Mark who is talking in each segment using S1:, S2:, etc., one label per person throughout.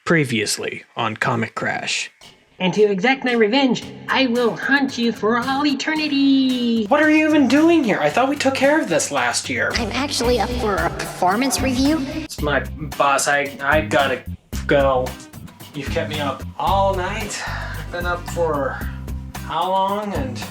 S1: Previously on Comic Crash.
S2: And to exact my revenge, I will hunt you for all eternity!
S1: What are you even doing here? I thought we took care of this last year.
S3: I'm actually up for a performance review.
S1: It's my boss. I gotta go. You've kept me up all night. I've been up for how long? And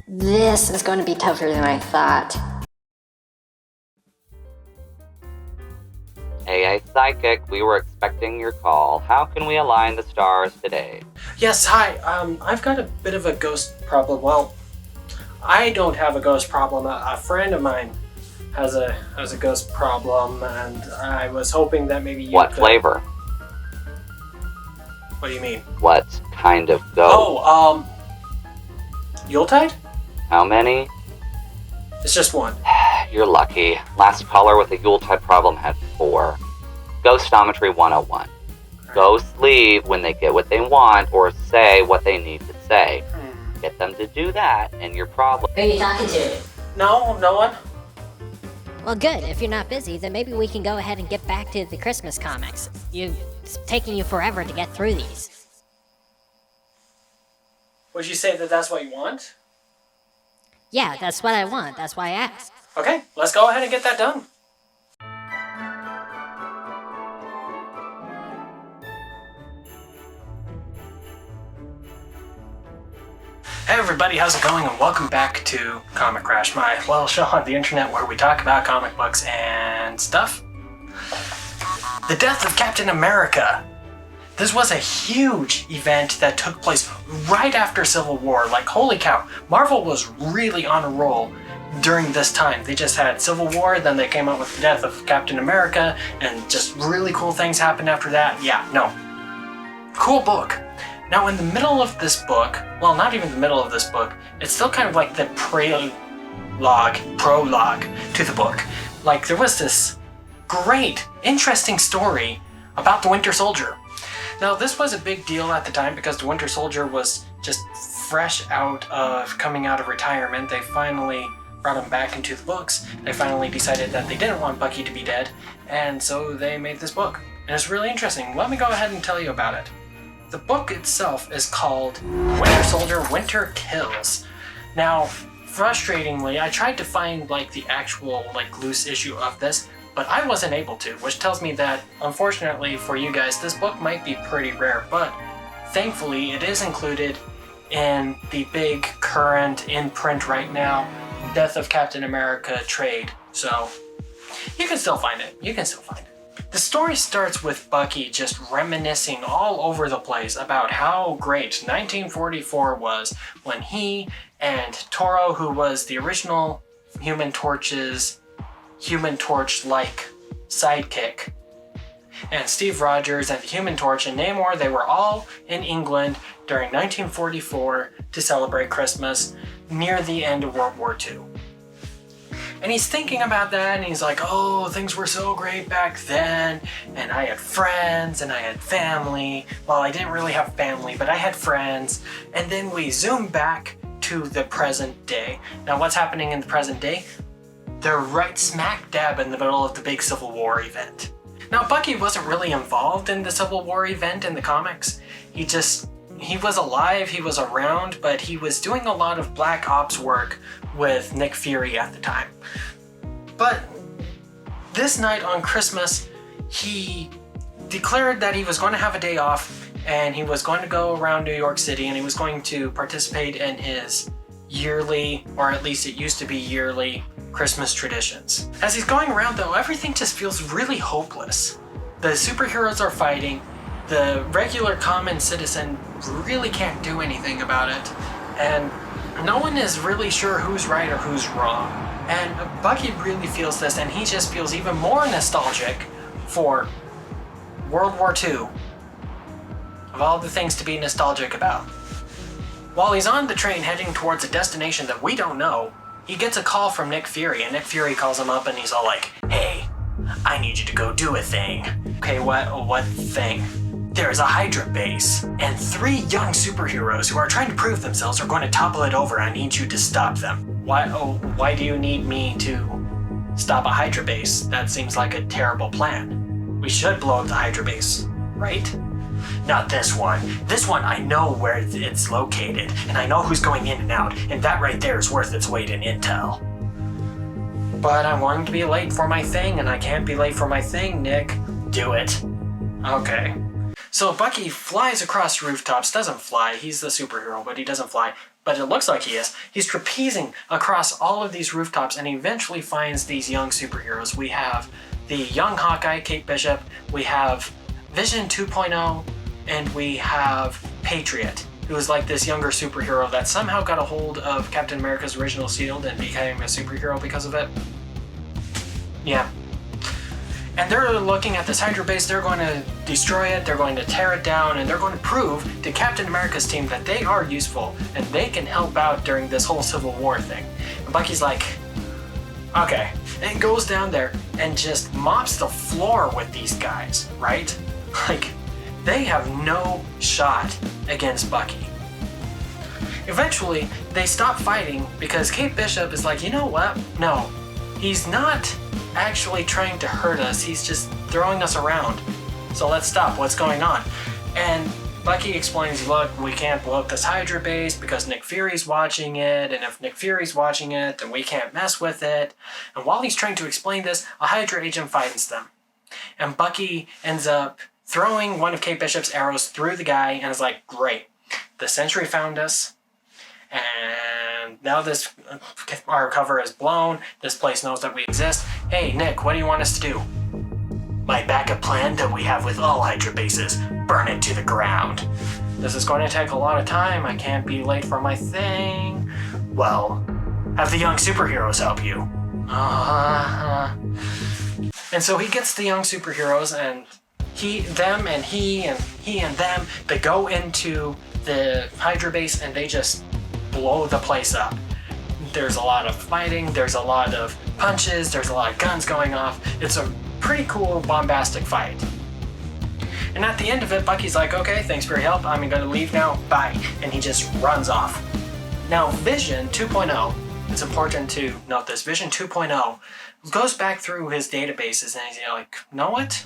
S3: This is going to be tougher than I thought.
S4: Hey, Psychic, we were expecting your call. How can we align the stars today?
S1: yes, hi. I've got a bit of a ghost problem. Well, I don't have a ghost problem. A friend of mine has a ghost problem, and I was hoping that maybe you
S4: What
S1: could...
S4: flavor?
S1: What do you mean?
S4: What kind of ghost?
S1: Yuletide?
S4: How many?
S1: It's just one.
S4: You're lucky. Last caller with a Yuletide problem had 4. Ghostometry 101. Ghosts leave when they get what they want or say what they need to say. Get them to do that, and your problem...
S3: Who are you talking to?
S1: No one.
S5: Well, good. If you're not busy, then maybe we can go ahead and get back to the Christmas comics. It's taking you forever to get through these.
S1: Would you say that that's what you want?
S5: Yeah, that's what I want. That's why I asked.
S1: Okay, let's go ahead and get that done. Hey everybody, how's it going? And welcome back to Comic Crash, my little show on the internet where we talk about comic books and stuff. The death of Captain America. This was a huge event that took place right after Civil War. Like, holy cow, Marvel was really on a roll during this time. They just had Civil War, then they came out with the death of Captain America, and just really cool things happened after that. Yeah, no. Cool book. Now, in the middle of this book, well, not even the middle of this book, it's still kind of like the prologue to the book. Like, there was this great, interesting story about the Winter Soldier. Now, this was a big deal at the time because the Winter Soldier was just fresh coming out of retirement. They finally brought him back into the books. They finally decided that they didn't want Bucky to be dead, and so they made this book. And it's really interesting. Let me go ahead and tell you about it. The book itself is called Winter Soldier Winter Kills. Now, frustratingly, I tried to find the actual loose issue of this, but I wasn't able to, which tells me that, unfortunately for you guys, this book might be pretty rare, but thankfully it is included in the big current in print right now Death of Captain America trade, so you can still find it. The story starts with Bucky just reminiscing all over the place about how great 1944 was when he and Toro, who was the original Human Torch-like sidekick, and Steve Rogers and the Human Torch and Namor, they were all in England during 1944 to celebrate Christmas near the end of World War II. And he's thinking about that, and he's like, oh, things were so great back then, and I had friends, and I had family. Well, I didn't really have family, but I had friends. And then we zoom back to the present day. Now, what's happening in the present day? They're right smack dab in the middle of the big Civil War event. Now, Bucky wasn't really involved in the Civil War event in the comics. He was alive, he was around, but he was doing a lot of Black Ops work with Nick Fury at the time. But this night on Christmas, he declared that he was going to have a day off, and he was going to go around New York City, and he was going to participate in his yearly, or at least it used to be yearly, Christmas traditions. As he's going around though, everything just feels really hopeless. The superheroes are fighting, the regular common citizen really can't do anything about it, and no one is really sure who's right or who's wrong. And Bucky really feels this, and he just feels even more nostalgic for World War II, of all the things to be nostalgic about. While he's on the train heading towards a destination that we don't know, he gets a call from Nick Fury, and Nick Fury calls him up and he's all like, hey, I need you to go do a thing. Okay, what thing? There's a Hydra base, and 3 young superheroes who are trying to prove themselves are going to topple it over. I need you to stop them. Why do you need me to stop a Hydra base. That seems like a terrible plan. We should blow up the Hydra base, right? Not this one. This one, I know where it's located, and I know who's going in and out, and that right there is worth its weight in intel. But I'm going to be late for my thing, and I can't be late for my thing, Nick. Do it. Okay. So Bucky flies across rooftops, doesn't fly, he's the superhero, but he doesn't fly. But it looks like he is. He's trapezing across all of these rooftops and he eventually finds these young superheroes. We have the young Hawkeye, Kate Bishop, we have Vision 2.0, and we have Patriot, who is like this younger superhero that somehow got a hold of Captain America's original shield and became a superhero because of it. Yeah. And they're looking at this Hydra base, they're going to destroy it, they're going to tear it down, and they're going to prove to Captain America's team that they are useful and they can help out during this whole Civil War thing. And Bucky's like, okay. And goes down there and just mops the floor with these guys, right? Like, they have no shot against Bucky. Eventually, they stop fighting because Kate Bishop is like, you know what? No, he's not actually trying to hurt us, he's just throwing us around. So let's stop, what's going on? And Bucky explains, look, we can't blow up this Hydra base because Nick Fury's watching it, and if Nick Fury's watching it, then we can't mess with it. And while he's trying to explain this, a Hydra agent finds them. And Bucky ends up throwing one of Kate Bishop's arrows through the guy and is like, great, the Sentry found us, and now our cover is blown, this place knows that we exist. Hey, Nick, what do you want us to do? My backup plan that we have with all Hydra bases, burn it to the ground. This is going to take a lot of time, I can't be late for my thing. Well, have the young superheroes help you. And so he gets the young superheroes and he and them, they go into the Hydra base and they just blow the place up. There's a lot of fighting, there's a lot of punches, there's a lot of guns going off. It's a pretty cool, bombastic fight. And at the end of it, Bucky's like, okay, thanks for your help, I'm gonna leave now, bye. And he just runs off. Now, Vision 2.0, it's important to note this, Vision 2.0 goes back through his databases and he's like, you know what?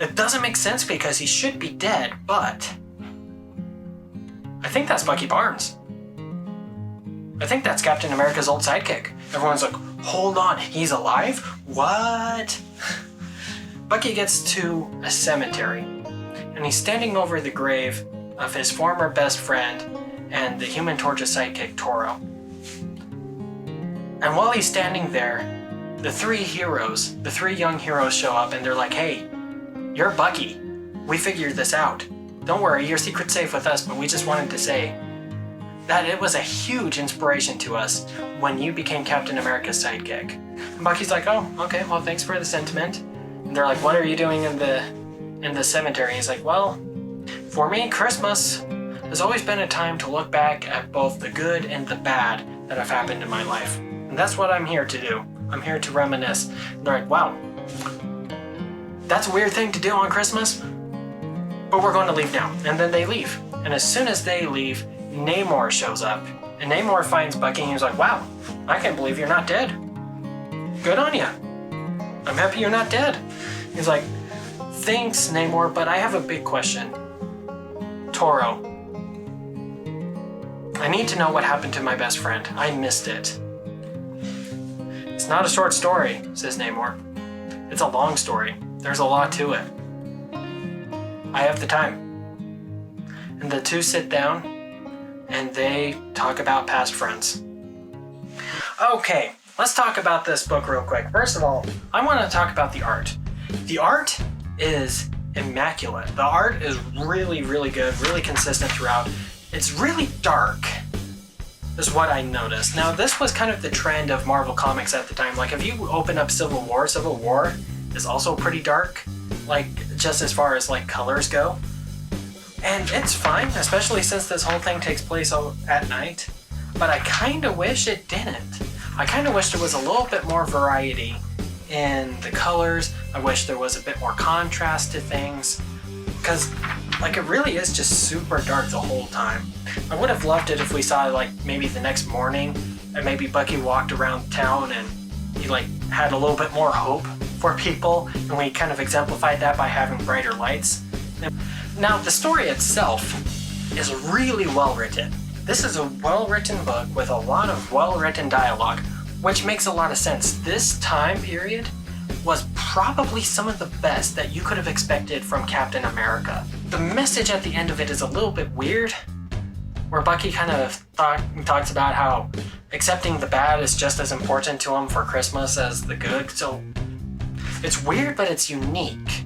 S1: It doesn't make sense because he should be dead, but I think that's Bucky Barnes. I think that's Captain America's old sidekick. Everyone's like, hold on, he's alive? What? Bucky gets to a cemetery, and he's standing over the grave of his former best friend and the Human Torch's sidekick, Toro. And while he's standing there, the three young heroes show up and they're like, hey, you're Bucky. We figured this out. Don't worry, your secret's safe with us, but we just wanted to say that it was a huge inspiration to us when you became Captain America's sidekick. And Bucky's like, oh, okay, well, thanks for the sentiment. And they're like, what are you doing in the cemetery? He's like, well, for me, Christmas has always been a time to look back at both the good and the bad that have happened in my life. And that's what I'm here to do. I'm here to reminisce. And they're like, wow, that's a weird thing to do on Christmas, but we're going to leave now. And then they leave. And as soon as they leave, Namor shows up. And Namor finds Bucky and he's like, wow, I can't believe you're not dead. Good on you. I'm happy you're not dead. He's like, thanks, Namor, but I have a big question. Toro, I need to know what happened to my best friend. I missed it. It's not a short story, says Namor. It's a long story. There's a lot to it. I have the time. And the two sit down and they talk about past friends. Okay, let's talk about this book real quick. First of all, I want to talk about the art. The art is immaculate. The art is really, really good, really consistent throughout. It's really dark, is what I noticed. Now, this was kind of the trend of Marvel Comics at the time. Like, if you open up Civil War is also pretty dark, like, just as far as, like, colors go. And it's fine, especially since this whole thing takes place at night. But I kind of wish it didn't. I kind of wish there was a little bit more variety in the colors. I wish there was a bit more contrast to things. Because, like, it really is just super dark the whole time. I would have loved it if we saw, like, maybe the next morning and maybe Bucky walked around town and he like had a little bit more hope for people, and we kind of exemplified that by having brighter lights. Now, the story itself is really well written. This is a well-written book with a lot of well-written dialogue, which makes a lot of sense. This time period was probably some of the best that you could have expected from Captain America. The message at the end of it is a little bit weird, where Bucky kind of talks about how accepting the bad is just as important to him for Christmas as the good. So it's weird, but it's unique.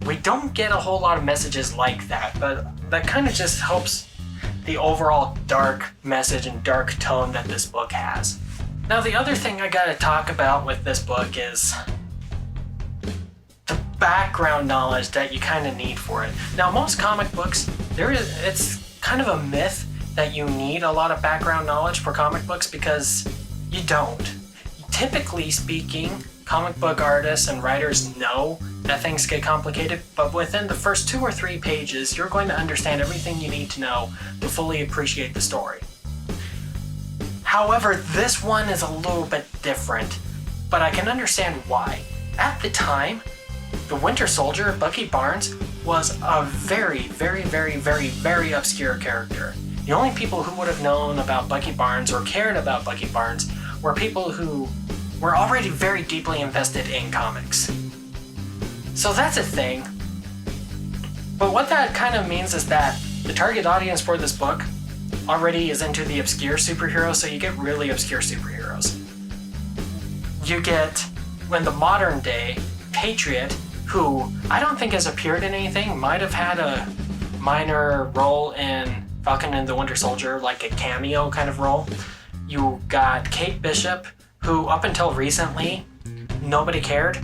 S1: We don't get a whole lot of messages like that, but that kind of just helps the overall dark message and dark tone that this book has. Now, the other thing I gotta talk about with this book is the background knowledge that you kind of need for it. Now, most comic books, it's kind of a myth that you need a lot of background knowledge for comic books, because you don't. Typically speaking, comic book artists and writers know that things get complicated, but within the first 2 or 3 pages, you're going to understand everything you need to know to fully appreciate the story. However, this one is a little bit different, but I can understand why. At the time, the Winter Soldier, Bucky Barnes, was a very, very, very, very, very obscure character. The only people who would have known about Bucky Barnes or cared about Bucky Barnes were people who were already very deeply invested in comics. So that's a thing. But what that kind of means is that the target audience for this book already is into the obscure superheroes, so you get really obscure superheroes. You get, in the modern day, Patriot, who I don't think has appeared in anything, might have had a minor role in Falcon and the Winter Soldier, like a cameo kind of role. You got Kate Bishop, who up until recently, nobody cared.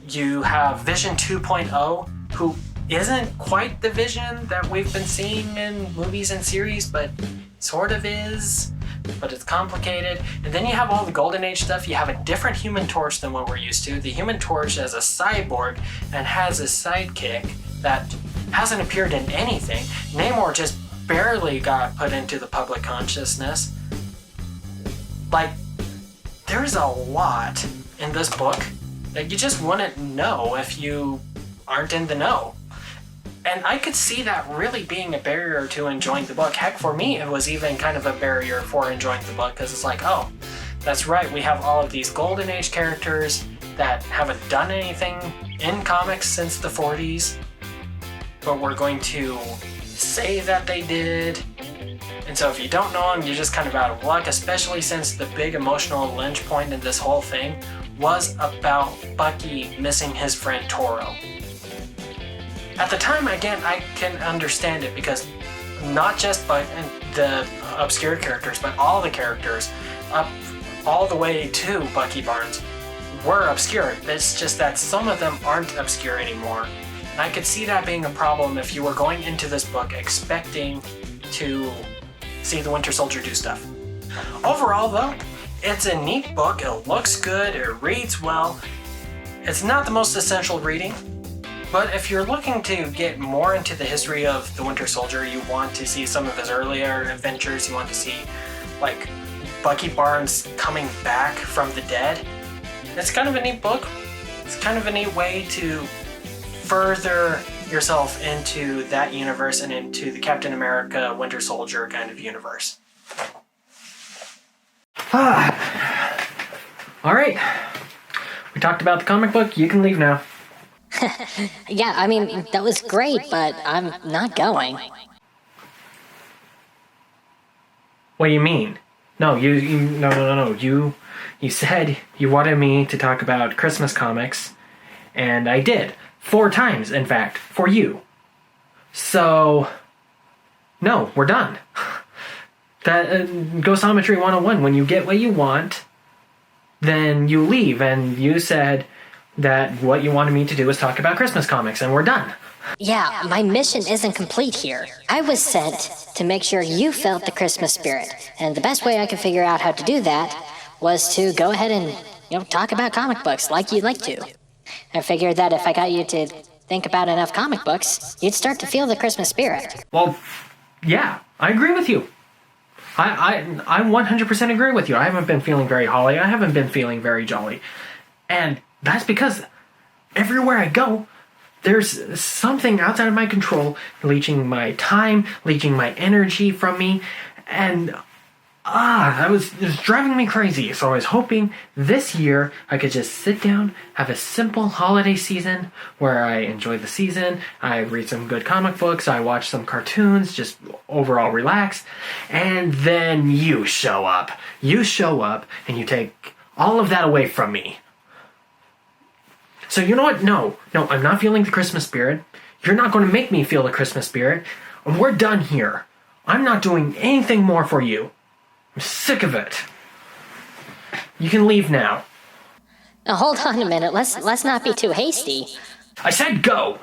S1: You have Vision 2.0, who isn't quite the Vision that we've been seeing in movies and series, but sort of is, but it's complicated. And then you have all the Golden Age stuff. You have a different Human Torch than what we're used to. The Human Torch is a cyborg and has a sidekick that hasn't appeared in anything. Namor just barely got put into the public consciousness. Like, there's a lot in this book that you just wouldn't know if you aren't in the know. And I could see that really being a barrier to enjoying the book. Heck, for me, it was even kind of a barrier for enjoying the book, because it's like, oh, that's right, we have all of these Golden Age characters that haven't done anything in comics since the 40s, but we're going to say that they did. And so if you don't know them, you're just kind of out of luck, especially since the big emotional lynch point in this whole thing was about Bucky missing his friend Toro. At the time, again, I can understand it, because not just the obscure characters, but all the characters, up all the way to Bucky Barnes, were obscure. It's just that some of them aren't obscure anymore. And I could see that being a problem if you were going into this book expecting to see the Winter Soldier do stuff. Overall, though, it's a neat book. It looks good. It reads well. It's not the most essential reading, but if you're looking to get more into the history of the Winter Soldier, you want to see some of his earlier adventures, you want to see, like, Bucky Barnes coming back from the dead, it's kind of a neat book. It's kind of a neat way to further yourself into that universe and into the Captain America, Winter Soldier kind of universe. All right. We talked about the comic book. You can leave now.
S5: Yeah, I mean, that was great, but I'm not going.
S1: What do you mean? No, no. You said you wanted me to talk about Christmas comics, and I did. 4 times, in fact, for you. So, no, we're done. That Ghostometry 101, when you get what you want, then you leave, and you said that what you wanted me to do was talk about Christmas comics, and we're done.
S5: Yeah, my mission isn't complete here. I was sent to make sure you felt the Christmas spirit, and the best way I could figure out how to do that was to go ahead and, talk about comic books like you'd like to. I figured that if I got you to think about enough comic books, you'd start to feel the Christmas spirit.
S1: Well, yeah, I agree with you. I 100% agree with you. I haven't been feeling very holly. I haven't been feeling very jolly. And that's because everywhere I go, there's something outside of my control leeching my time, leeching my energy from me. And it was driving me crazy. So I was hoping this year I could just sit down, have a simple holiday season where I enjoy the season, I read some good comic books, I watch some cartoons, just overall relax, and then you show up. You show up and you take all of that away from me. So you know what? No, I'm not feeling the Christmas spirit. You're not going to make me feel the Christmas spirit. And we're done here. I'm not doing anything more for you. I'm sick of it. You can leave now.
S5: Now hold on a minute. Let's not be too hasty.
S1: I said go!